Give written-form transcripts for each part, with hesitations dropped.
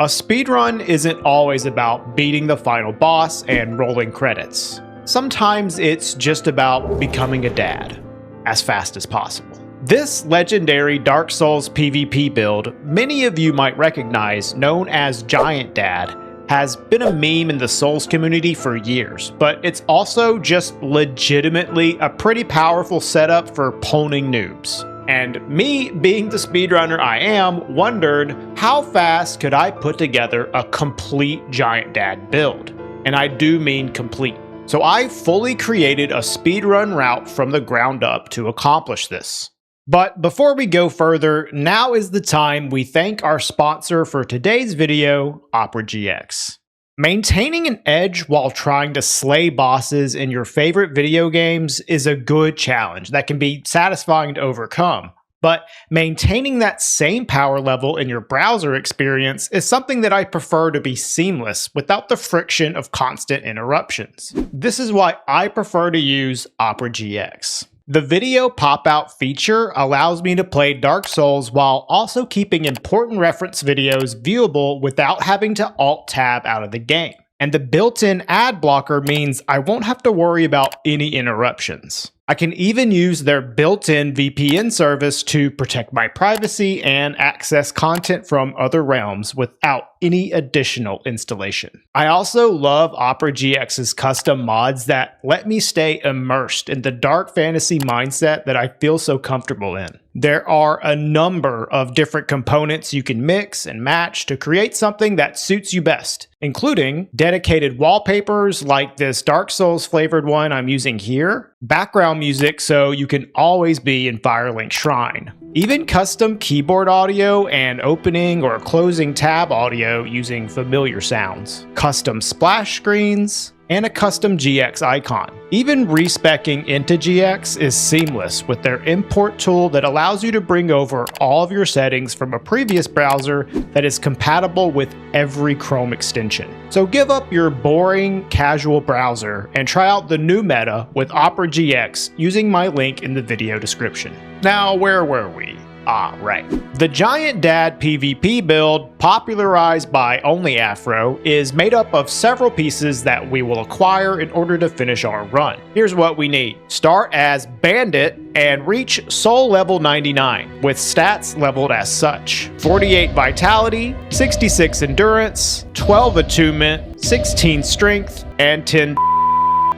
A speedrun isn't always about beating the final boss and rolling credits. Sometimes it's just about becoming a dad as fast as possible. This legendary Dark Souls PvP build many of you might recognize, known as Giant Dad, has been a meme in the Souls community for years, but it's also just legitimately a pretty powerful setup for poning noobs. And me, being the speedrunner I am, wondered how fast could I put together a complete Giant Dad build? And I do mean complete. So I fully created a speedrun route from the ground up to accomplish this. But before we go further, now is the time we thank our sponsor for today's video, Opera GX. Maintaining an edge while trying to slay bosses in your favorite video games is a good challenge that can be satisfying to overcome. But maintaining that same power level in your browser experience is something that I prefer to be seamless without the friction of constant interruptions. This is why I prefer to use Opera GX. The video pop-out feature allows me to play Dark Souls while also keeping important reference videos viewable without having to Alt-Tab out of the game. And the built-in ad blocker means I won't have to worry about any interruptions. I can even use their built-in VPN service to protect my privacy and access content from other realms without any additional installation. I also love Opera GX's custom mods that let me stay immersed in the dark fantasy mindset that I feel so comfortable in. There are a number of different components you can mix and match to create something that suits you best, including dedicated wallpapers like this Dark Souls flavored one I'm using here, background music so you can always be in Firelink Shrine, even custom keyboard audio and opening or closing tab audio using familiar sounds, custom splash screens, and a custom GX icon. Even respecing into GX is seamless with their import tool that allows you to bring over all of your settings from a previous browser that is compatible with every Chrome extension. So give up your boring, casual browser and try out the new meta with Opera GX using my link in the video description. Now, where were we? Ah, right. The Giant Dad PvP build, popularized by only Afro, is made up of several pieces that we will acquire in order to finish our run. Here's what we need. Start as Bandit and reach Soul level 99, with stats leveled as such. 48 Vitality, 66 Endurance, 12 Attunement, 16 Strength, and 10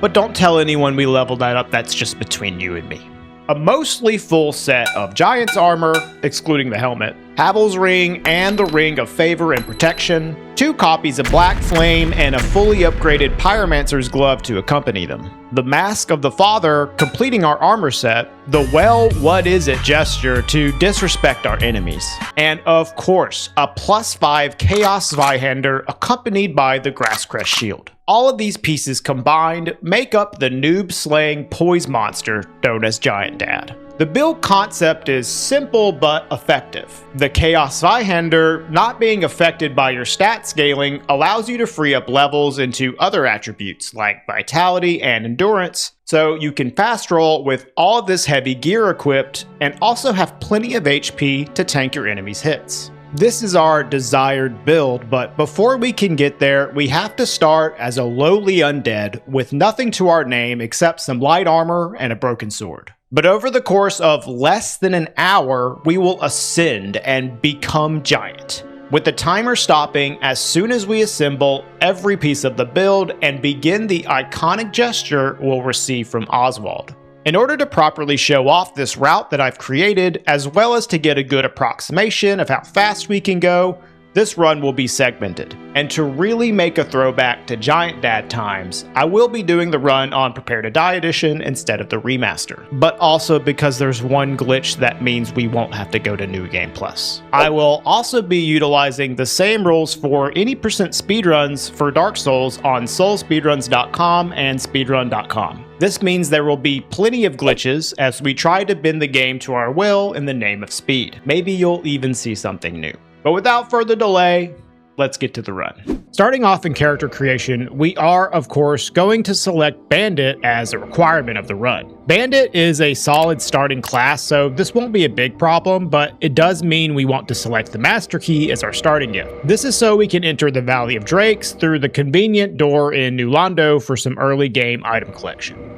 but don't tell anyone we leveled that up, that's just between you and me. A mostly full set of Giant's armor, excluding the helmet, Havel's ring and the Ring of Favor and Protection, 2 copies of Black Flame, and a fully upgraded Pyromancer's glove to accompany them. The Mask of the Father, completing our armor set, the well what is it gesture to disrespect our enemies, and of course, a +5 Chaos Zweihander accompanied by the Grasscrest shield. All of these pieces combined make up the noob-slaying poise monster known as Giant Dad. The build concept is simple but effective. The Chaos Zweihander, not being affected by your stat scaling, allows you to free up levels into other attributes like Vitality and Endurance, so you can fast roll with all of this heavy gear equipped and also have plenty of HP to tank your enemies' hits. This is our desired build, but before we can get there, we have to start as a lowly undead with nothing to our name except some light armor and a broken sword. But over the course of less than an hour, we will ascend and become giant, with the timer stopping as soon as we assemble every piece of the build and begin the iconic gesture we'll receive from Oswald. In order to properly show off this route that I've created, as well as to get a good approximation of how fast we can go, this run will be segmented. And to really make a throwback to Giant Dad times, I will be doing the run on Prepare to Die Edition instead of the remaster. But also because there's one glitch that means we won't have to go to New Game Plus. I will also be utilizing the same rules for any % speedruns for Dark Souls on soulspeedruns.com and speedrun.com. This means there will be plenty of glitches as we try to bend the game to our will in the name of speed. Maybe you'll even see something new. But without further delay, let's get to the run. Starting off in character creation, we are, of course, going to select Bandit as a requirement of the run. Bandit is a solid starting class, so this won't be a big problem, but it does mean we want to select the Master Key as our starting gift. This is so we can enter the Valley of Drakes through the convenient door in Anor Londo for some early game item collection.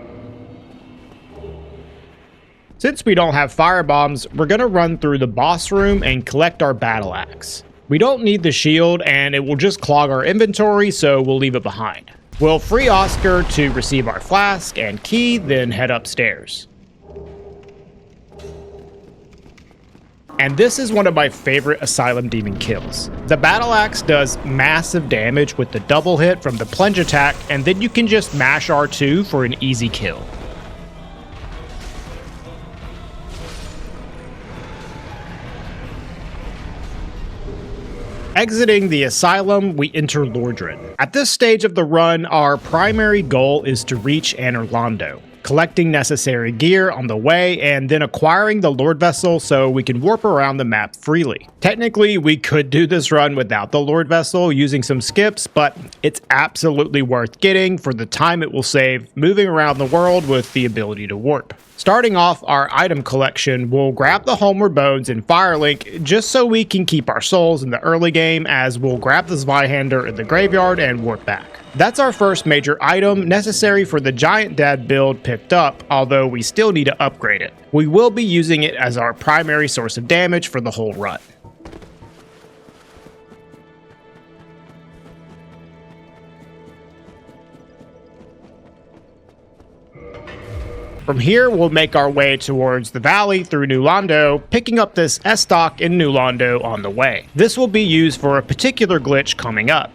Since we don't have firebombs, we're going to run through the boss room and collect our battle axe. We don't need the shield, and it will just clog our inventory, so we'll leave it behind. We'll free Oscar to receive our flask and key, then head upstairs. And this is one of my favorite Asylum Demon kills. The battle axe does massive damage with the double hit from the plunge attack, and then you can just mash R2 for an easy kill. Exiting the Asylum, we enter Lordran. At this stage of the run, our primary goal is to reach Anor Londo, collecting necessary gear on the way, and then acquiring the Lord Vessel so we can warp around the map freely. Technically, we could do this run without the Lord Vessel using some skips, but it's absolutely worth getting for the time it will save moving around the world with the ability to warp. Starting off our item collection, we'll grab the Homeward Bones and Firelink just so we can keep our souls in the early game, as we'll grab the Zweihander in the graveyard and warp back. That's our first major item necessary for the Giant Dad build picked up, although we still need to upgrade it. We will be using it as our primary source of damage for the whole run. From here, we'll make our way towards the valley through Anor Londo, picking up this S-Stock in Anor Londo on the way. This will be used for a particular glitch coming up.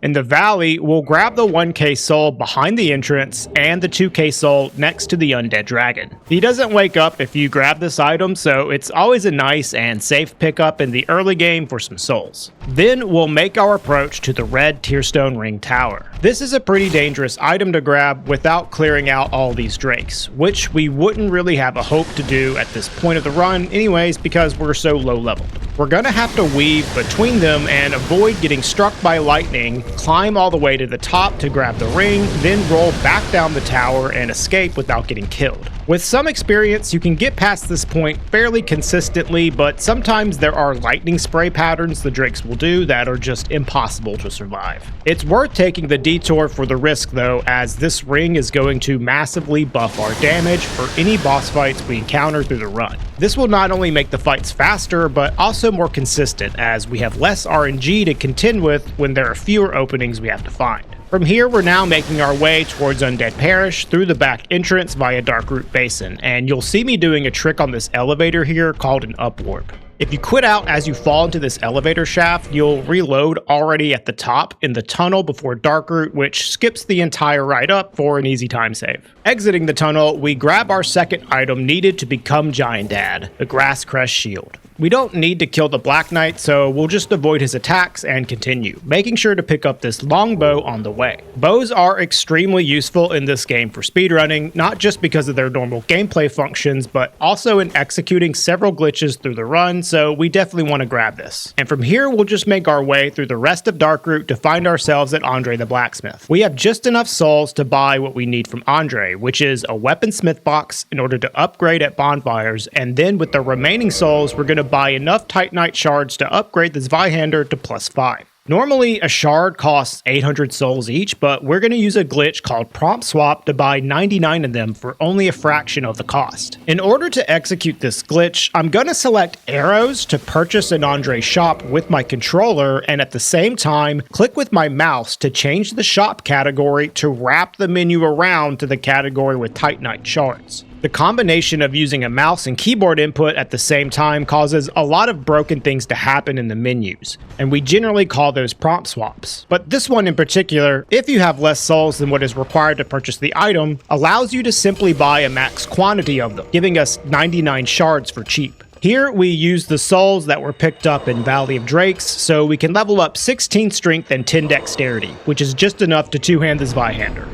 In the valley, we'll grab the 1k soul behind the entrance and the 2k soul next to the undead dragon. He doesn't wake up if you grab this item, so it's always a nice and safe pickup in the early game for some souls. Then we'll make our approach to the red Tearstone Ring Tower. This is a pretty dangerous item to grab without clearing out all these drakes, which we wouldn't really have a hope to do at this point of the run anyways because we're so low leveled. We're gonna have to weave between them and avoid getting struck by lightning, climb all the way to the top to grab the ring, then roll back down the tower and escape without getting killed. With some experience, you can get past this point fairly consistently, but sometimes there are lightning spray patterns the drakes will do that are just impossible to survive. It's worth taking the detour for the risk though, as this ring is going to massively buff our damage for any boss fights we encounter through the run. This will not only make the fights faster, but also more consistent, as we have less RNG to contend with when there are fewer openings we have to find. From here, we're now making our way towards Undead Parish through the back entrance via Darkroot Basin, and you'll see me doing a trick on this elevator here called an upwarp. If you quit out as you fall into this elevator shaft, you'll reload already at the top in the tunnel before Darkroot, which skips the entire ride up for an easy time save. Exiting the tunnel, we grab our second item needed to become Giant Dad, the Grass Crest Shield. We don't need to kill the Black Knight, so we'll just avoid his attacks and continue, making sure to pick up this longbow on the way. Bows are extremely useful in this game for speedrunning, not just because of their normal gameplay functions, but also in executing several glitches through the run, so we definitely want to grab this. And from here, we'll just make our way through the rest of Darkroot to find ourselves at Andre the Blacksmith. We have just enough souls to buy what we need from Andre, which is a weaponsmith box in order to upgrade at bonfires, and then with the remaining souls, we're going to buy enough Titanite shards to upgrade the Zweihander to +5. Normally, a shard costs 800 souls each, but we're going to use a glitch called Prompt Swap to buy 99 of them for only a fraction of the cost. In order to execute this glitch, I'm going to select arrows to purchase an Andre shop with my controller, and at the same time, click with my mouse to change the shop category to wrap the menu around to the category with Titanite shards. The combination of using a mouse and keyboard input at the same time causes a lot of broken things to happen in the menus, and we generally call those prompt swaps. But this one in particular, if you have less souls than what is required to purchase the item, allows you to simply buy a max quantity of them, giving us 99 shards for cheap. Here we use the souls that were picked up in Valley of Drakes, so we can level up 16 strength and 10 dexterity, which is just enough to two-hand the Zweihander.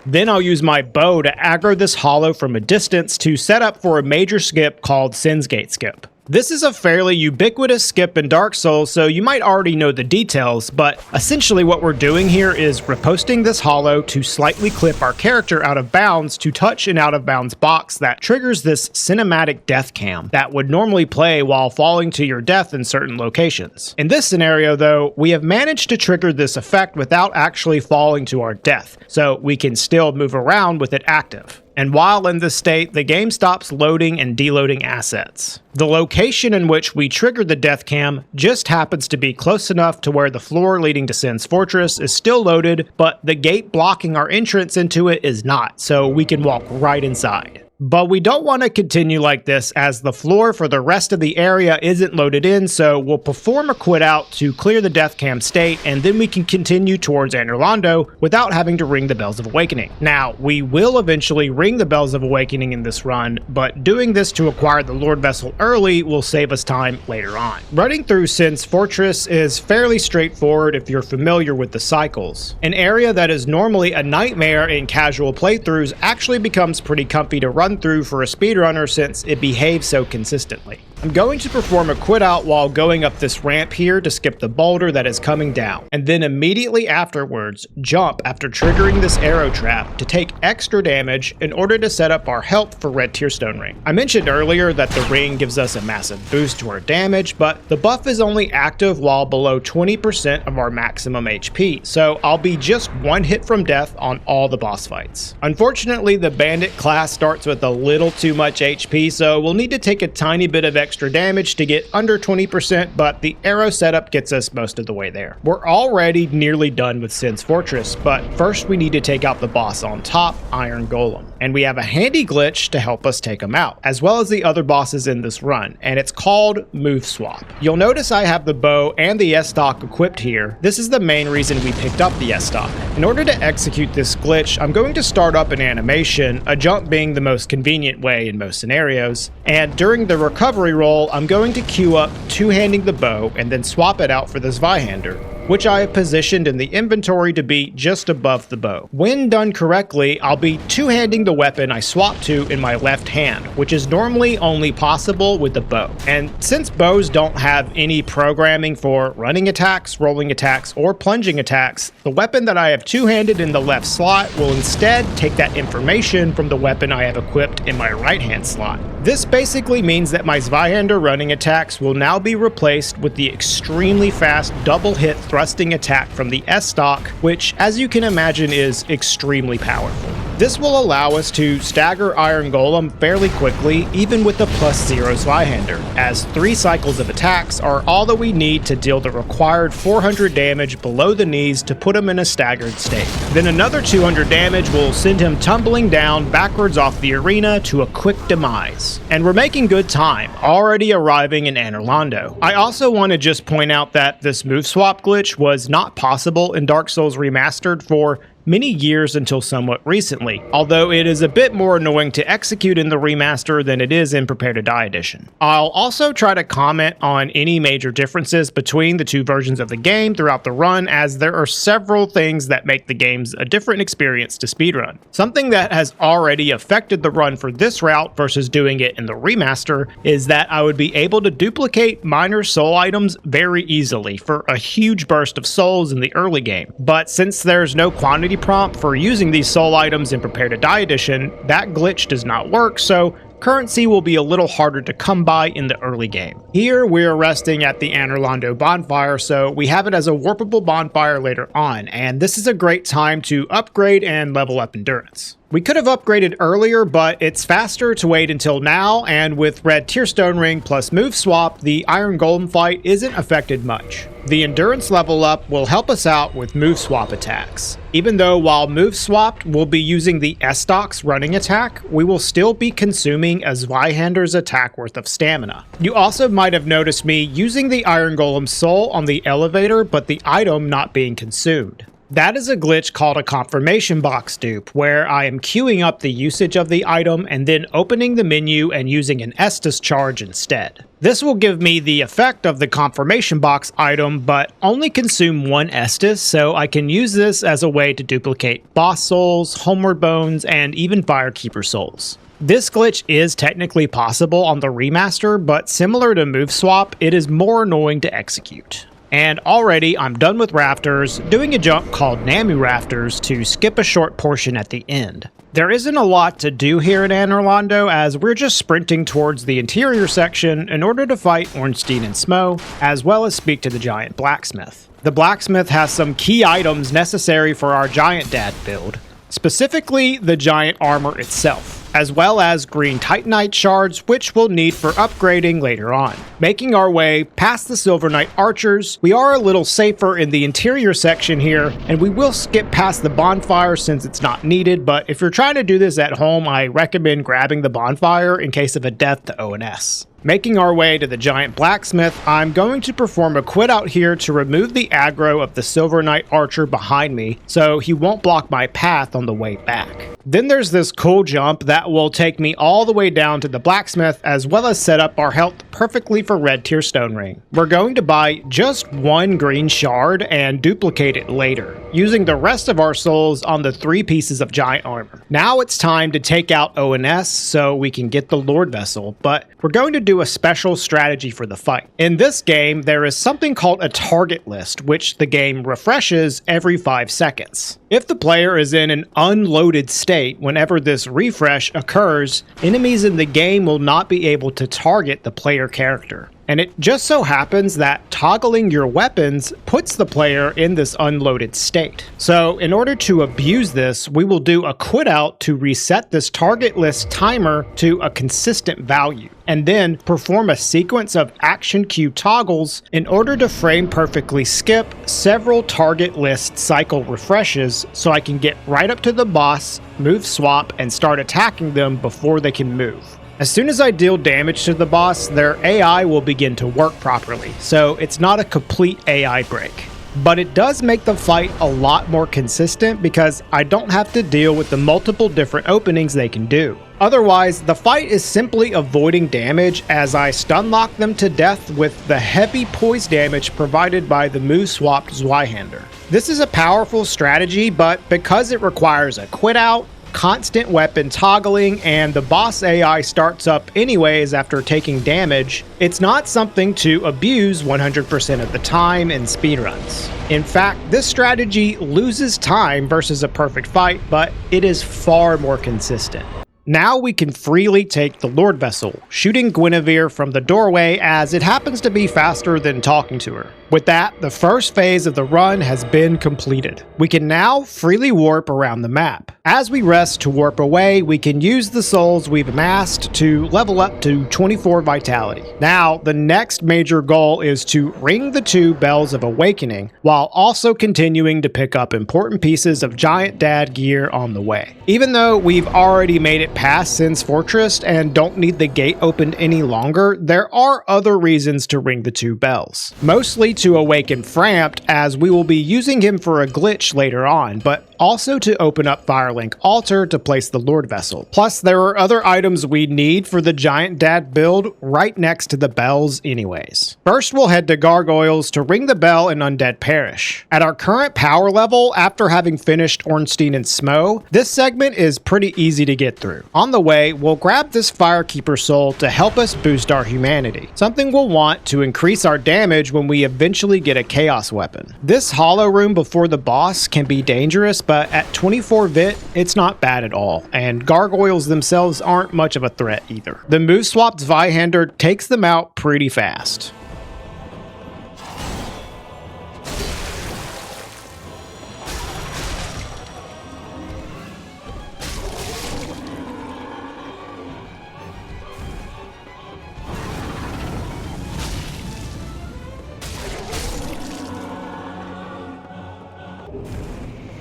Then I'll use my bow to aggro this hollow from a distance to set up for a major skip called Sin's Gate Skip. This is a fairly ubiquitous skip in Dark Souls, so you might already know the details, but essentially what we're doing here is riposting this hollow to slightly clip our character out of bounds to touch an out of bounds box that triggers this cinematic death cam that would normally play while falling to your death in certain locations. In this scenario though, we have managed to trigger this effect without actually falling to our death, so we can still move around with it active. And while in this state, the game stops loading and deloading assets. The location in which we triggered the death cam just happens to be close enough to where the floor leading to Sin's Fortress is still loaded, but the gate blocking our entrance into it is not, so we can walk right inside. But we don't want to continue like this as the floor for the rest of the area isn't loaded in, so we'll perform a quit out to clear the death cam state, and then we can continue towards Anor Londo without having to ring the Bells of Awakening. Now, we will eventually ring the Bells of Awakening in this run, but doing this to acquire the Lord Vessel early will save us time later on. Running through Sin's Fortress is fairly straightforward if you're familiar with the cycles. An area that is normally a nightmare in casual playthroughs actually becomes pretty comfy to run through for a speedrunner since it behaves so consistently. I'm going to perform a quit out while going up this ramp here to skip the boulder that is coming down, and then immediately afterwards jump after triggering this arrow trap to take extra damage in order to set up our health for Red Tearstone Ring. I mentioned earlier that the ring gives us a massive boost to our damage, but the buff is only active while below 20% of our maximum HP, so I'll be just one hit from death on all the boss fights. Unfortunately, the bandit class starts with a little too much HP, so we'll need to take a tiny bit of extra damage to get under 20%, but the arrow setup gets us most of the way there. We're already nearly done with Sin's Fortress, but first we need to take out the boss on top, Iron Golem. And we have a handy glitch to help us take him out, as well as the other bosses in this run, and it's called Move Swap. You'll notice I have the bow and the S-Stock equipped here. This is the main reason we picked up the S-Stock. In order to execute this glitch, I'm going to start up an animation, a jump being the most convenient way in most scenarios, and during the recovery roll, I'm going to queue up two-handing the bow and then swap it out for the Zweihander, which I have positioned in the inventory to be just above the bow. When done correctly, I'll be two-handing the weapon I swap to in my left hand, which is normally only possible with the bow. And since bows don't have any programming for running attacks, rolling attacks, or plunging attacks, the weapon that I have two-handed in the left slot will instead take that information from the weapon I have equipped in my right-hand slot. This basically means that my Zweihander running attacks will now be replaced with the extremely fast double-hit thrusting attack from the S-Stock, which, as you can imagine, is extremely powerful. This will allow us to stagger Iron Golem fairly quickly, even with the +0 Zweihander, as 3 cycles of attacks are all that we need to deal the required 400 damage below the knees to put him in a staggered state. Then another 200 damage will send him tumbling down backwards off the arena to a quick demise. And we're making good time, already arriving in Anor Londo. I also want to just point out that this move swap glitch was not possible in Dark Souls Remastered for many years until somewhat recently, although it is a bit more annoying to execute in the remaster than it is in Prepare to Die edition. I'll also try to comment on any major differences between the two versions of the game throughout the run, as there are several things that make the games a different experience to speedrun. Something that has already affected the run for this route versus doing it in the remaster is that I would be able to duplicate minor soul items very easily for a huge burst of souls in the early game, but since there's no quantity prompt for using these soul items in Prepare to Die edition, that glitch does not work, so currency will be a little harder to come by in the early game. Here we're resting at the Anor Londo bonfire, so we have it as a warpable bonfire later on, and this is a great time to upgrade and level up endurance. We could have upgraded earlier, but it's faster to wait until now, and with Red Tearstone Ring plus Move Swap, the Iron Golem fight isn't affected much. The endurance level up will help us out with Move Swap attacks. Even though while Move Swapped we'll be using the S-Stock's running attack, we will still be consuming a Zweihander's attack worth of stamina. You also might have noticed me using the Iron Golem soul on the elevator, but the item not being consumed. That is a glitch called a confirmation box dupe, where I am queuing up the usage of the item and then opening the menu and using an Estus charge instead. This will give me the effect of the confirmation box item, but only consume one Estus, so I can use this as a way to duplicate boss souls, homeward bones, and even firekeeper souls. This glitch is technically possible on the remaster, but similar to move swap, it is more annoying to execute. And already I'm done with rafters, doing a jump called Namu Rafters to skip a short portion at the end. There isn't a lot to do here in Anor Londo, as we're just sprinting towards the interior section in order to fight Ornstein and Smough, as well as speak to the giant blacksmith. The blacksmith has some key items necessary for our giant dad build, specifically the giant armor itself, as well as green titanite shards, which we'll need for upgrading later on. Making our way past the Silver Knight archers, we are a little safer in the interior section here, and we will skip past the bonfire since it's not needed, but if you're trying to do this at home, I recommend grabbing the bonfire in case of a death to ONS. Making our way to the giant blacksmith, I'm going to perform a quit out here to remove the aggro of the Silver Knight archer behind me, so he won't block my path on the way back. Then there's this cool jump that will take me all the way down to the blacksmith, as well as set up our health perfectly for red tier stone ring. We're going to buy just one green shard and duplicate it later, using the rest of our souls on the 3 pieces of giant armor. Now it's time to take out ONS so we can get the Lord Vessel, but we're going to do a special strategy for the fight. In this game, there is something called a target list, which the game refreshes every 5 seconds. If the player is in an unloaded state whenever this refresh occurs, enemies in the game will not be able to target the player character. And it just so happens that toggling your weapons puts the player in this unloaded state. So in order to abuse this, we will do a quit out to reset this target list timer to a consistent value, and then perform a sequence of action queue toggles in order to frame perfectly skip several target list cycle refreshes so I can get right up to the boss, move swap, and start attacking them before they can move. As soon as I deal damage to the boss, their AI will begin to work properly, so it's not a complete AI break. But it does make the fight a lot more consistent because I don't have to deal with the multiple different openings they can do. Otherwise, the fight is simply avoiding damage as I stun lock them to death with the heavy poise damage provided by the move swapped Zweihander. This is a powerful strategy, but because it requires a quit out, constant weapon toggling, and the boss AI starts up anyways after taking damage, it's not something to abuse 100% of the time in speedruns. In fact, this strategy loses time versus a perfect fight, but it is far more consistent. Now we can freely take the Lord Vessel, shooting Guinevere from the doorway as it happens to be faster than talking to her. With that, the first phase of the run has been completed. We can now freely warp around the map. As we rest to warp away, we can use the souls we've amassed to level up to 24 vitality. Now, the next major goal is to ring the 2 Bells of Awakening, while also continuing to pick up important pieces of Giant Dad gear on the way. Even though we've already made it past Sin's Fortress and don't need the gate opened any longer, there are other reasons to ring the 2 bells. Mostly to awaken Framped, as we will be using him for a glitch later on, but also to open up Firelink Altar to place the Lord Vessel. Plus, there are other items we need for the Giant Dad build right next to the bells anyways. First, we'll head to Gargoyles to ring the bell in Undead Parish. At our current power level, after having finished Ornstein and Smough, this segment is pretty easy to get through. On the way, we'll grab this Firekeeper soul to help us boost our humanity, something we'll want to increase our damage when we eventually get a Chaos weapon. This hollow room before the boss can be dangerous, but at 24 vit, it's not bad at all, and Gargoyles themselves aren't much of a threat either. The move swapped Zweihander takes them out pretty fast.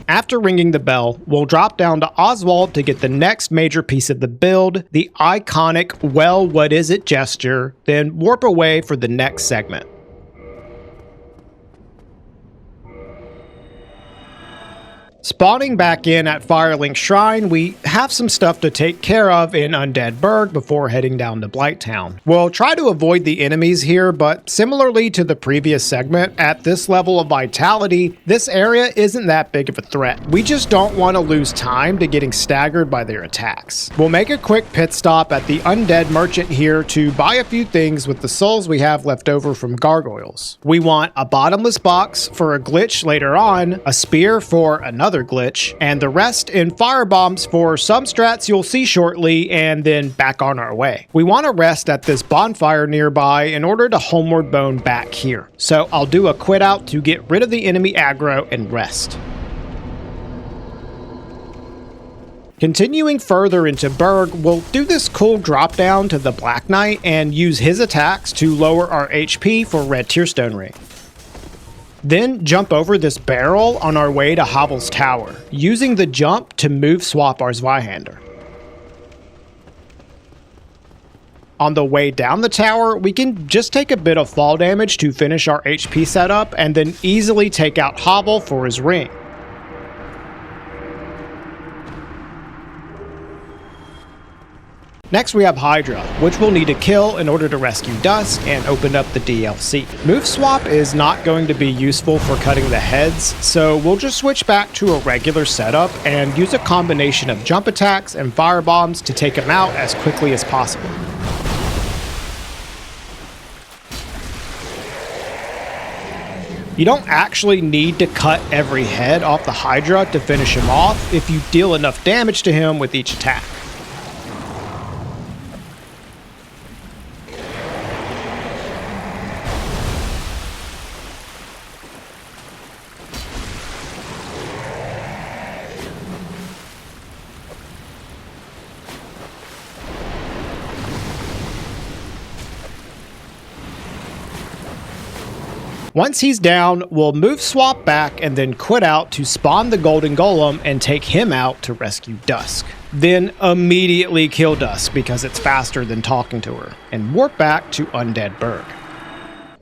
After ringing the bell, we'll drop down to Oswald to get the next major piece of the build, the iconic "well, what is it" gesture, then warp away for the next segment. Spawning back in at Firelink Shrine, we have some stuff to take care of in Undead Burg before heading down to Blighttown. We'll try to avoid the enemies here, but similarly to the previous segment, at this level of vitality, this area isn't that big of a threat. We just don't want to lose time to getting staggered by their attacks. We'll make a quick pit stop at the Undead Merchant here to buy a few things with the souls we have left over from gargoyles. We want a bottomless box for a glitch later on, a spear for another glitch, and the rest in firebombs for some strats you'll see shortly, and then back on our way. We want to rest at this bonfire nearby in order to homeward bone back here. So I'll do a quit out to get rid of the enemy aggro and rest. Continuing further into Burg, we'll do this cool drop down to the Black Knight and use his attacks to lower our HP for Red Tearstone Ring. Then jump over this barrel on our way to Havel's tower, using the jump to move swap our Zweihander. On the way down the tower, we can just take a bit of fall damage to finish our HP setup and then easily take out Havel for his ring. Next we have Hydra, which we'll need to kill in order to rescue Dusk and open up the DLC. Move swap is not going to be useful for cutting the heads, so we'll just switch back to a regular setup and use a combination of jump attacks and firebombs to take him out as quickly as possible. You don't actually need to cut every head off the Hydra to finish him off if you deal enough damage to him with each attack. Once he's down, we'll move swap back and then quit out to spawn the golden golem and take him out to rescue Dusk. Then immediately kill Dusk because it's faster than talking to her, and warp back to Undead Burg.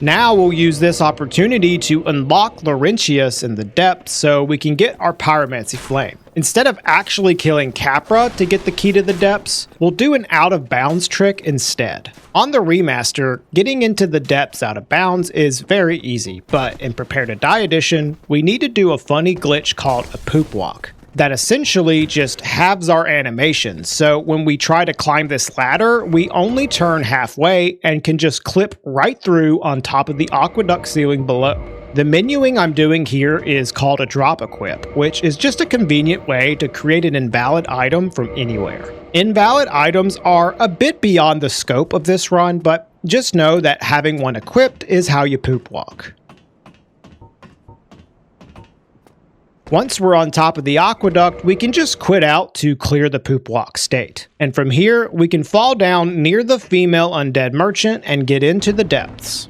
Now we'll use this opportunity to unlock Laurentius in the depths so we can get our Pyromancy Flame. Instead of actually killing Capra to get the key to the depths, we'll do an out of bounds trick instead. On the remaster, getting into the depths out of bounds is very easy, but in Prepare to Die edition, we need to do a funny glitch called a poop walk that essentially just halves our animation. So when we try to climb this ladder, we only turn halfway and can just clip right through on top of the aqueduct ceiling below. The menuing I'm doing here is called a drop equip, which is just a convenient way to create an invalid item from anywhere. Invalid items are a bit beyond the scope of this run, but just know that having one equipped is how you poop walk. Once we're on top of the aqueduct, we can just quit out to clear the poop walk state. And from here, we can fall down near the female undead merchant and get into the depths.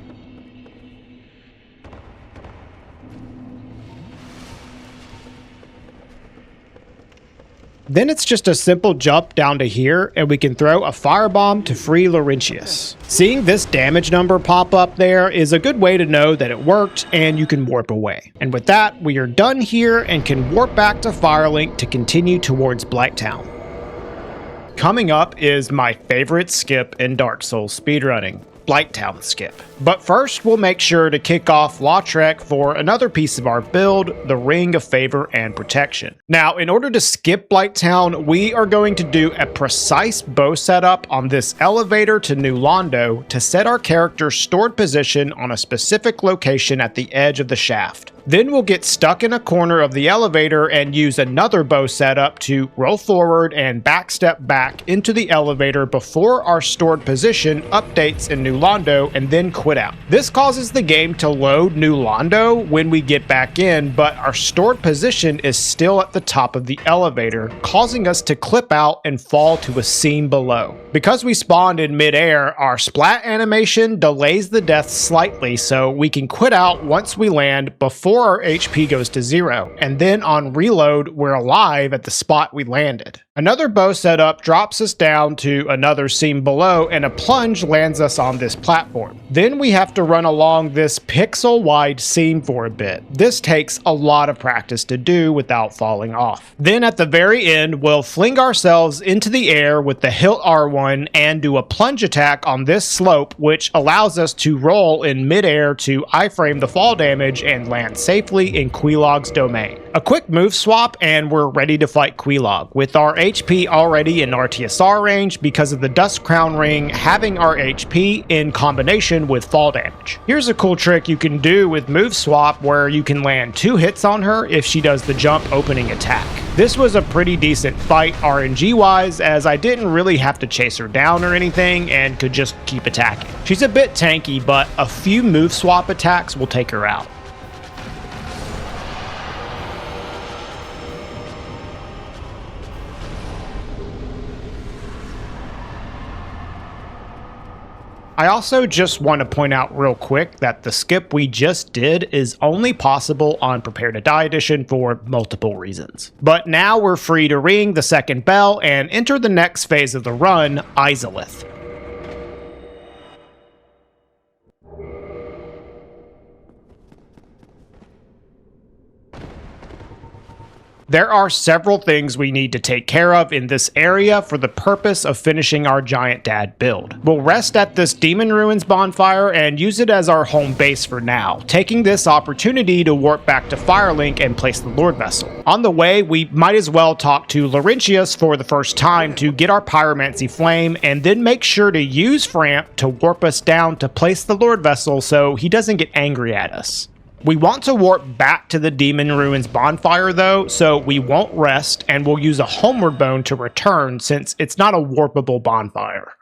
Then it's just a simple jump down to here, and we can throw a firebomb to free Laurentius. Seeing this damage number pop up there is a good way to know that it worked, and you can warp away. And with that, we are done here and can warp back to Firelink to continue towards Blighttown. Coming up is my favorite skip in Dark Souls speedrunning, Blighttown skip. But first, we'll make sure to kick off Lautrec for another piece of our build, the Ring of Favor and Protection. Now, in order to skip Blighttown, we are going to do a precise bow setup on this elevator to New Londo to set our character's stored position on a specific location at the edge of the shaft. Then we'll get stuck in a corner of the elevator and use another bow setup to roll forward and backstep back into the elevator before our stored position updates in New Londo, and then quit out. This causes the game to load New Londo when we get back in, but our stored position is still at the top of the elevator, causing us to clip out and fall to a scene below. Because we spawned in midair, our splat animation delays the death slightly, so we can quit out once we land before before our HP goes to 0, and then on reload, we're alive at the spot we landed. Another bow setup drops us down to another seam below, and a plunge lands us on this platform. Then we have to run along this pixel-wide seam for a bit. This takes a lot of practice to do without falling off. Then at the very end, we'll fling ourselves into the air with the hilt R1 and do a plunge attack on this slope, which allows us to roll in midair to iframe the fall damage and land safely in Quelaag's domain. A quick move swap and we're ready to fight Quelaag, with our HP already in our TSR range because of the Dusk Crown Ring having our HP in combination with fall damage. Here's a cool trick you can do with move swap where you can land 2 hits on her if she does the jump opening attack. This was a pretty decent fight RNG wise, as I didn't really have to chase her down or anything and could just keep attacking. She's a bit tanky, but a few move swap attacks will take her out. I also just want to point out real quick that the skip we just did is only possible on Prepare to Die Edition for multiple reasons. But now we're free to ring the second bell and enter the next phase of the run, Izalith. There are several things we need to take care of in this area for the purpose of finishing our Giant Dad build. We'll rest at this Demon Ruins bonfire and use it as our home base for now, taking this opportunity to warp back to Firelink and place the Lord Vessel. On the way, we might as well talk to Laurentius for the first time to get our Pyromancy Flame, and then make sure to use Framp to warp us down to place the Lord Vessel so he doesn't get angry at us. We want to warp back to the Demon Ruins bonfire though, so we won't rest, and we'll use a homeward bone to return since it's not a warpable bonfire.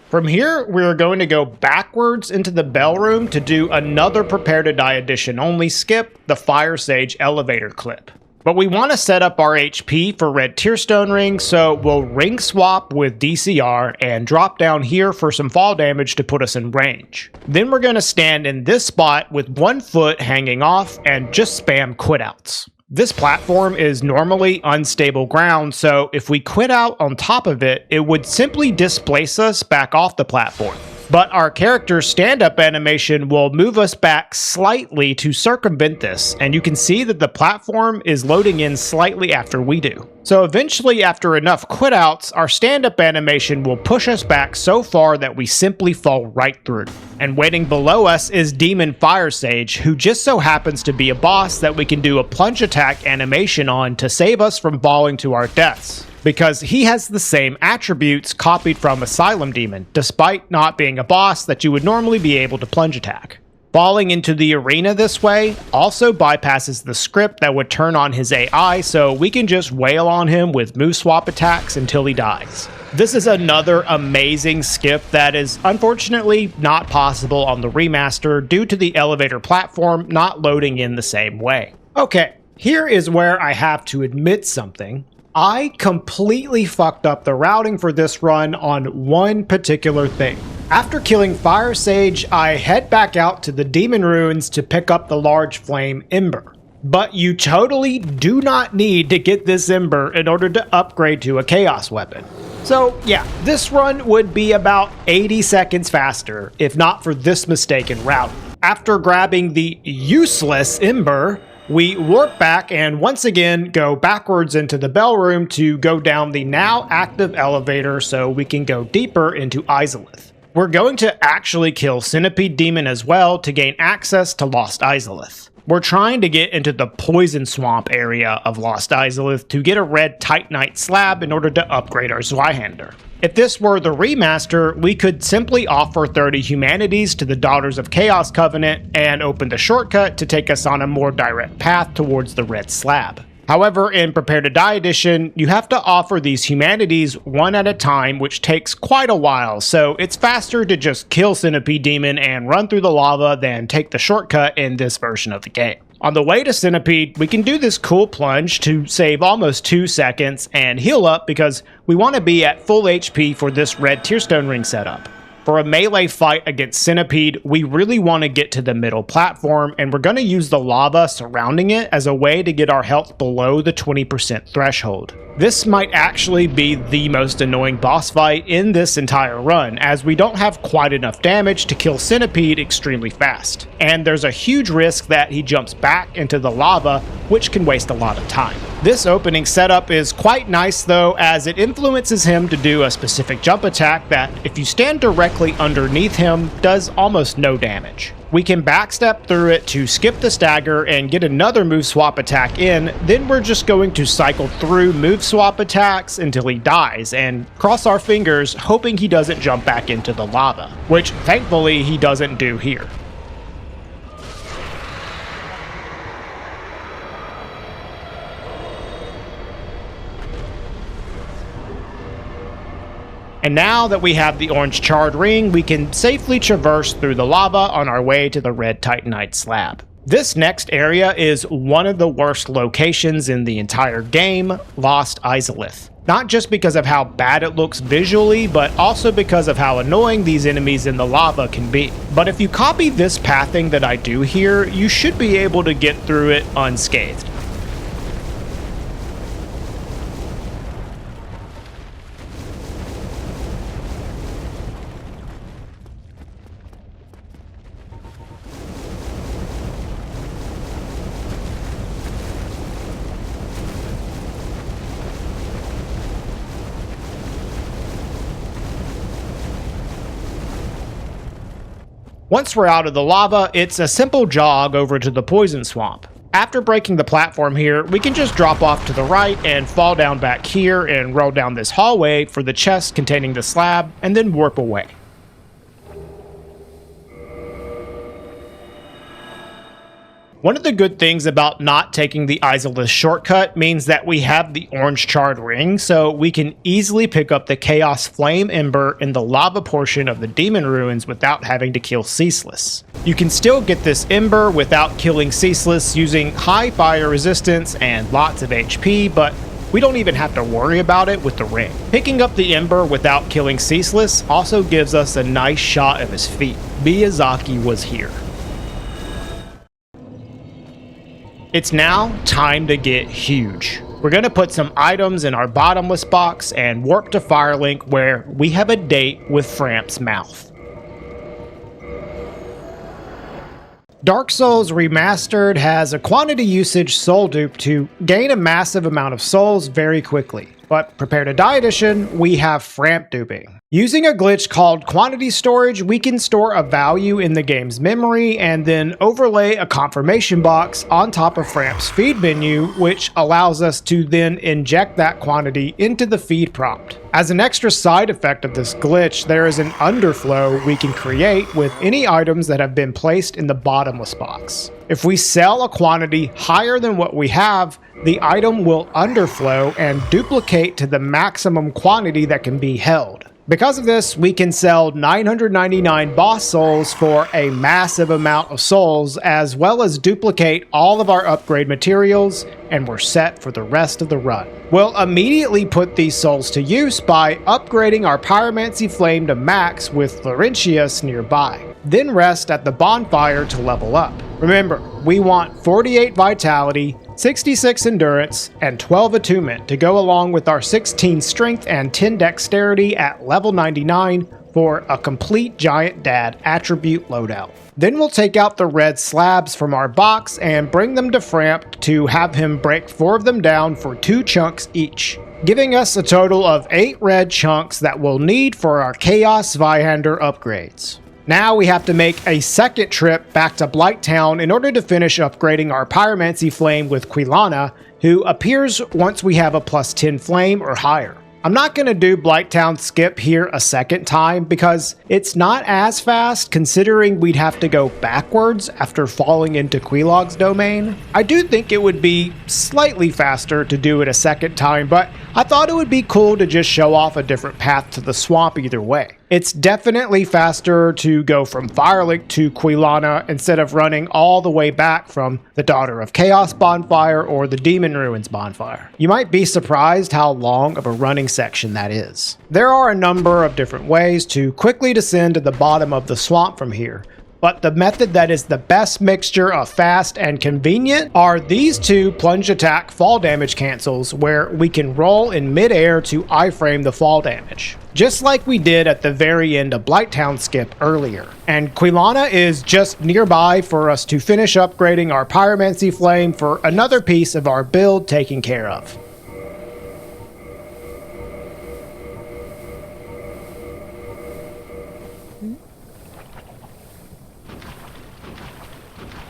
From here, we're going to go backwards into the bell room to do another Prepare to Die Edition only skip, the Firesage elevator clip. But we want to set up our HP for Red Tearstone Ring, so we'll ring swap with DCR and drop down here for some fall damage to put us in range. Then we're going to stand in this spot with 1 foot hanging off and just spam quit outs. This platform is normally unstable ground, so if we quit out on top of it, it would simply displace us back off the platform. But our character's stand-up animation will move us back slightly to circumvent this, and you can see that the platform is loading in slightly after we do. So eventually, after enough quit-outs, our stand-up animation will push us back so far that we simply fall right through. And waiting below us is Demon Firesage, who just so happens to be a boss that we can do a plunge attack animation on to save us from falling to our deaths, because he has the same attributes copied from Asylum Demon, despite not being a boss that you would normally be able to plunge attack. Falling into the arena this way also bypasses the script that would turn on his AI, so we can just wail on him with move swap attacks until he dies. This is another amazing skip that is unfortunately not possible on the remaster due to the elevator platform not loading in the same way. Okay, here is where I have to admit something. I completely fucked up the routing for this run on one particular thing. After killing Firesage, I head back out to the Demon Ruins to pick up the large flame Ember. But you totally do not need to get this Ember in order to upgrade to a Chaos weapon. So yeah, this run would be about 80 seconds faster if not for this mistake in routing. After grabbing the useless Ember, we warp back and once again go backwards into the bell room to go down the now active elevator so we can go deeper into Izalith. We're going to actually kill Centipede Demon as well to gain access to Lost Izalith. We're trying to get into the Poison Swamp area of Lost Izalith to get a red Titanite slab in order to upgrade our Zweihander. If this were the remaster, we could simply offer 30 humanities to the Daughters of Chaos Covenant and open the shortcut to take us on a more direct path towards the Red Slab. However, in Prepare to Die Edition, you have to offer these humanities one at a time, which takes quite a while, so it's faster to just kill Centipede Demon and run through the lava than take the shortcut in this version of the game. On the way to Centipede, we can do this cool plunge to save almost 2 seconds and heal up because we want to be at full HP for this red Tearstone ring setup. For a melee fight against Centipede, we really want to get to the middle platform, and we're going to use the lava surrounding it as a way to get our health below the 20% threshold. This might actually be the most annoying boss fight in this entire run, as we don't have quite enough damage to kill Centipede extremely fast, and there's a huge risk that he jumps back into the lava, which can waste a lot of time. This opening setup is quite nice though, as it influences him to do a specific jump attack that, if you stand directly underneath him, does almost no damage. We can backstep through it to skip the stagger and get another move swap attack in, then we're just going to cycle through move swap attacks until he dies and cross our fingers hoping he doesn't jump back into the lava, which thankfully he doesn't do here. And now that we have the orange charred ring, we can safely traverse through the lava on our way to the red titanite slab. This next area is one of the worst locations in the entire game, Lost Izalith. Not just because of how bad it looks visually, but also because of how annoying these enemies in the lava can be. But if you copy this pathing that I do here, you should be able to get through it unscathed. Once we're out of the lava, it's a simple jog over to the poison swamp. After breaking the platform here, we can just drop off to the right and fall down back here and roll down this hallway for the chest containing the slab, and then warp away. One of the good things about not taking the Izalith shortcut means that we have the orange charred ring, so we can easily pick up the Chaos Flame Ember in the lava portion of the Demon Ruins without having to kill Ceaseless. You can still get this Ember without killing Ceaseless using high fire resistance and lots of HP, but we don't even have to worry about it with the ring. Picking up the Ember without killing Ceaseless also gives us a nice shot of his feet. Miyazaki was here. It's now time to get huge. We're going to put some items in our bottomless box and warp to Firelink, where we have a date with Framp's mouth. Dark Souls Remastered has a quantity usage soul dupe to gain a massive amount of souls very quickly. But Prepare to Die Edition, we have Framp duping. Using a glitch called quantity storage, we can store a value in the game's memory and then overlay a confirmation box on top of Framp's feed menu, which allows us to then inject that quantity into the feed prompt. As an extra side effect of this glitch, there is an underflow we can create with any items that have been placed in the bottomless box. If we sell a quantity higher than what we have, the item will underflow and duplicate to the maximum quantity that can be held. Because of this, we can sell 999 boss souls for a massive amount of souls, as well as duplicate all of our upgrade materials, and we're set for the rest of the run. We'll immediately put these souls to use by upgrading our Pyromancy Flame to max with Florentius nearby. Then rest at the bonfire to level up. Remember, we want 48 vitality, 66 endurance, and 12 attunement to go along with our 16 strength and 10 dexterity at level 99 for a complete Giant Dad attribute loadout. Then we'll take out the red slabs from our box and bring them to Framp to have him break 4 of them down for 2 chunks each, giving us a total of 8 red chunks that we'll need for our Chaos Zweihander upgrades. Now we have to make a second trip back to Blighttown in order to finish upgrading our Pyromancy Flame with Quelaag, who appears once we have a +10 flame or higher. I'm not going to do Blighttown skip here a second time because it's not as fast considering we'd have to go backwards after falling into Quelaag's domain. I do think it would be slightly faster to do it a second time, but I thought it would be cool to just show off a different path to the swamp either way. It's definitely faster to go from Firelink to Quelaag instead of running all the way back from the Daughter of Chaos bonfire or the Demon Ruins bonfire. You might be surprised how long of a running section that is. There are a number of different ways to quickly descend to the bottom of the swamp from here, but the method that is the best mixture of fast and convenient are these two plunge attack fall damage cancels where we can roll in midair to iframe the fall damage, just like we did at the very end of Blighttown skip earlier. And Quelaag is just nearby for us to finish upgrading our Pyromancy Flame for another piece of our build taken care of.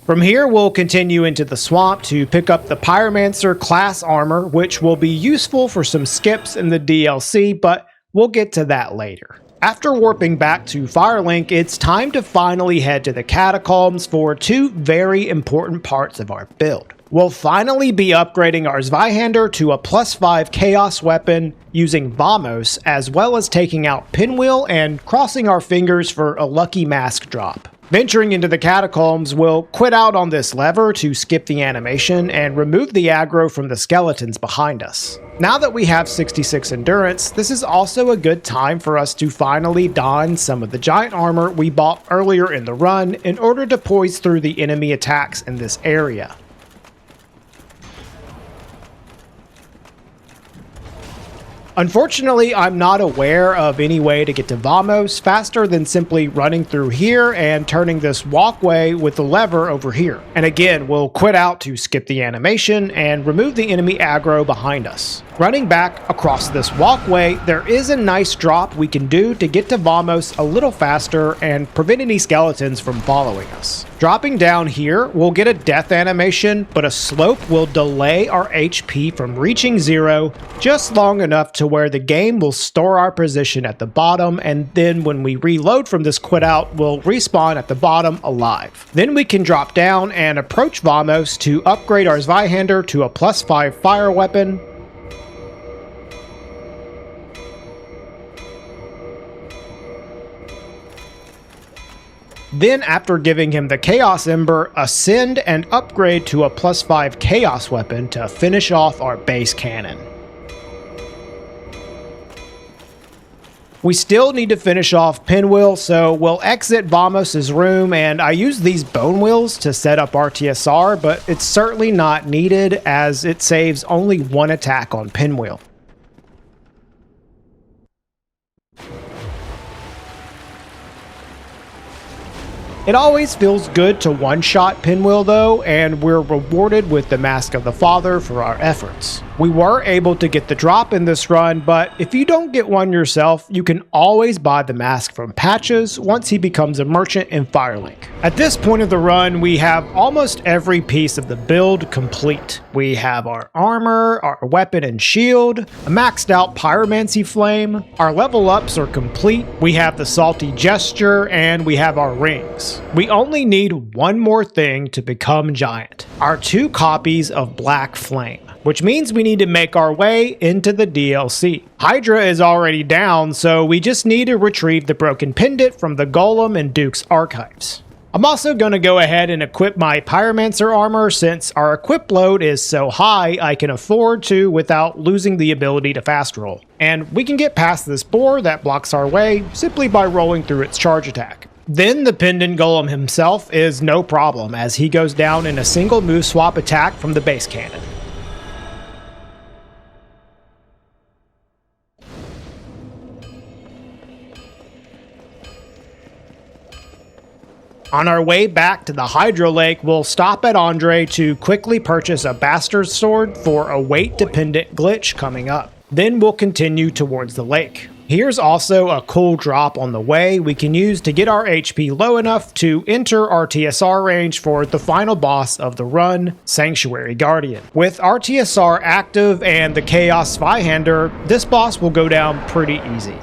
From here, we'll continue into the swamp to pick up the Pyromancer class armor, which will be useful for some skips in the DLC, but we'll get to that later. After warping back to Firelink, it's time to finally head to the catacombs for two very important parts of our build. We'll finally be upgrading our Zweihander to a +5 chaos weapon using Vamos, as well as taking out Pinwheel and crossing our fingers for a lucky mask drop. Venturing into the catacombs, we'll quit out on this lever to skip the animation and remove the aggro from the skeletons behind us. Now that we have 66 endurance, this is also a good time for us to finally don some of the giant armor we bought earlier in the run in order to poise through the enemy attacks in this area. Unfortunately, I'm not aware of any way to get to Vamos faster than simply running through here and turning this walkway with the lever over here. And again, we'll quit out to skip the animation and remove the enemy aggro behind us. Running back across this walkway, there is a nice drop we can do to get to Vamos a little faster and prevent any skeletons from following us. Dropping down here, we'll get a death animation, but a slope will delay our HP from reaching 0 just long enough to where the game will store our position at the bottom, and then when we reload from this quit out, we'll respawn at the bottom alive. Then we can drop down and approach Vamos to upgrade our Zweihander to a +5 fire weapon. Then, after giving him the Chaos Ember, ascend and upgrade to a +5 Chaos weapon to finish off our base cannon. We still need to finish off Pinwheel, so we'll exit Vamos' room, and I use these bone wheels to set up our TSR, but it's certainly not needed as it saves only one attack on Pinwheel. It always feels good to one-shot Pinwheel though, and we're rewarded with the Mask of the Father for our efforts. We were able to get the drop in this run, but if you don't get one yourself, you can always buy the mask from Patches once he becomes a merchant in Firelink. At this point of the run, we have almost every piece of the build complete. We have our armor, our weapon and shield, a maxed out Pyromancy Flame, our level ups are complete, we have the Salty Gesture, and we have our rings. We only need one more thing to become giant, our 2 copies of Black Flame, which means we need to make our way into the DLC. Hydra is already down, so we just need to retrieve the broken pendant from the Golem in Duke's archives. I'm also going to go ahead and equip my Pyromancer armor since our equip load is so high I can afford to without losing the ability to fast roll. And we can get past this boar that blocks our way simply by rolling through its charge attack. Then the Pendant Golem himself is no problem as he goes down in a single move swap attack from the base cannon. On our way back to the Hydro Lake, we'll stop at Andre to quickly purchase a Bastard's Sword for a weight-dependent glitch coming up. Then we'll continue towards the lake. Here's also a cool drop on the way we can use to get our HP low enough to enter our TSR range for the final boss of the run, Sanctuary Guardian. With our TSR active and the Chaos Zweihander, this boss will go down pretty easy.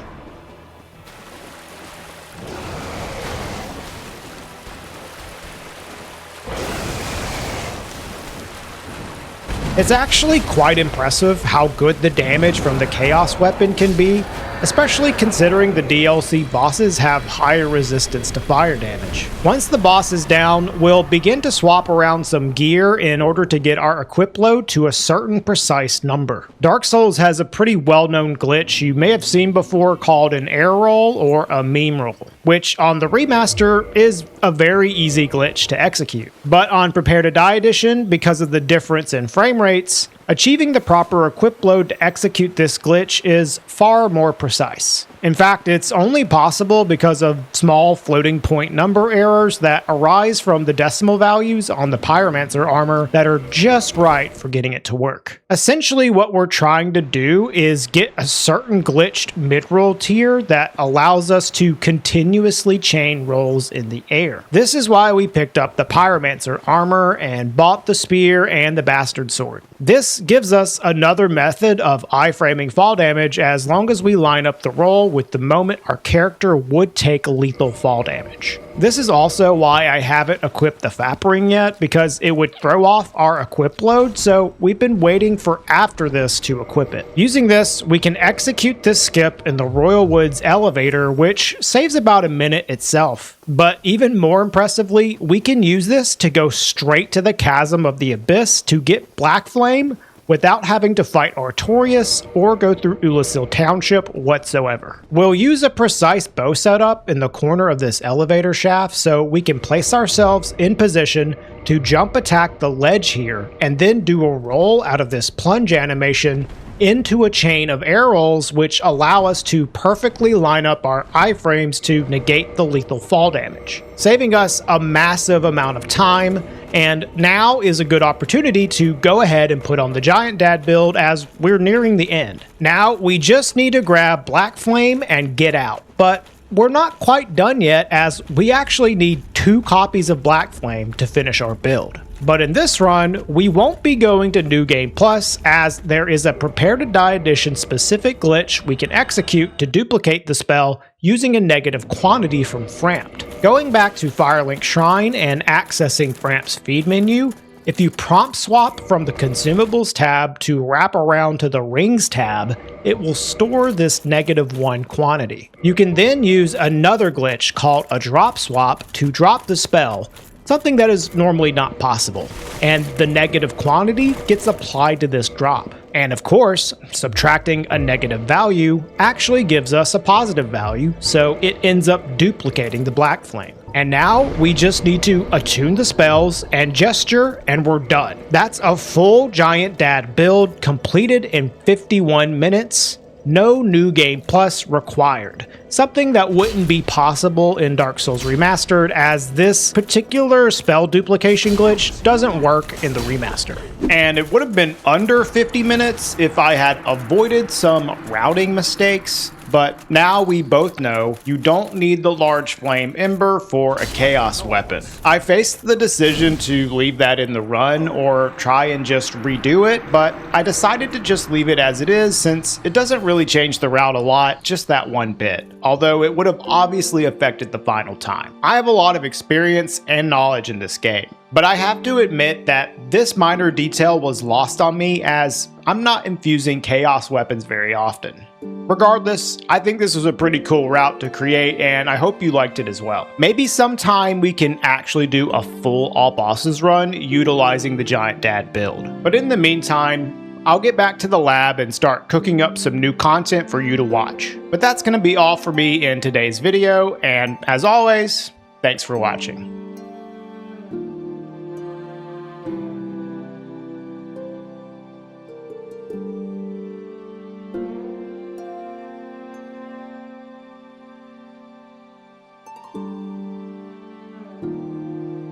It's actually quite impressive how good the damage from the Chaos weapon can be, especially considering the DLC bosses have higher resistance to fire damage. Once the boss is down, we'll begin to swap around some gear in order to get our equip load to a certain precise number. Dark Souls has a pretty well-known glitch you may have seen before called an air roll or a meme roll, which on the remaster is a very easy glitch to execute. But on Prepare to Die Edition, because of the difference in frame rates, achieving the proper equip load to execute this glitch is far more precise. In fact, it's only possible because of small floating point number errors that arise from the decimal values on the Pyromancer armor that are just right for getting it to work. Essentially, what we're trying to do is get a certain glitched mid-roll tier that allows us to continuously chain rolls in the air. This is why we picked up the Pyromancer armor and bought the spear and the Bastard Sword. This gives us another method of iframing fall damage as long as we line up the roll with the moment our character would take lethal fall damage. This is also why I haven't equipped the Fap Ring yet, because it would throw off our equip load, so we've been waiting for after this to equip it. Using this, we can execute this skip in the Royal Woods elevator, which saves about a minute itself. But even more impressively, we can use this to go straight to the Chasm of the Abyss to get Black Flame without having to fight Artorias or go through Oolacile Township whatsoever. We'll use a precise bow setup in the corner of this elevator shaft so we can place ourselves in position to jump attack the ledge here and then do a roll out of this plunge animation into a chain of air rolls which allow us to perfectly line up our iframes to negate the lethal fall damage, saving us a massive amount of time. And now is a good opportunity to go ahead and put on the Giant Dad build as we're nearing the end. Now we just need to grab Black Flame and get out, but we're not quite done yet as we actually need 2 copies of Black Flame to finish our build. But in this run, we won't be going to New Game Plus as there is a Prepare to Die Edition specific glitch we can execute to duplicate the spell using a negative quantity from Framped. Going back to Firelink Shrine and accessing Framp's feed menu, if you prompt swap from the Consumables tab to wrap around to the Rings tab, it will store this -1 quantity. You can then use another glitch called a drop swap to drop the spell, something that is normally not possible, and the negative quantity gets applied to this drop. And of course, subtracting a negative value actually gives us a positive value, so it ends up duplicating the Black Flame. And now we just need to attune the spells and gesture and we're done. That's a full Giant Dad build completed in 51 minutes. No New Game Plus required. Something that wouldn't be possible in Dark Souls Remastered, as this particular spell duplication glitch doesn't work in the remaster. And it would have been under 50 minutes if I had avoided some routing mistakes, but now we both know you don't need the large flame ember for a chaos weapon. I faced the decision to leave that in the run or try and just redo it, but I decided to just leave it as it is since it doesn't really change the route a lot, just that one bit, although it would have obviously affected the final time. I have a lot of experience and knowledge in this game, but I have to admit that this minor detail was lost on me as I'm not infusing chaos weapons very often. Regardless, I think this was a pretty cool route to create and I hope you liked it as well. Maybe sometime we can actually do a full all bosses run utilizing the Giant Dad build. But in the meantime, I'll get back to the lab and start cooking up some new content for you to watch. But that's going to be all for me in today's video, and as always, thanks for watching.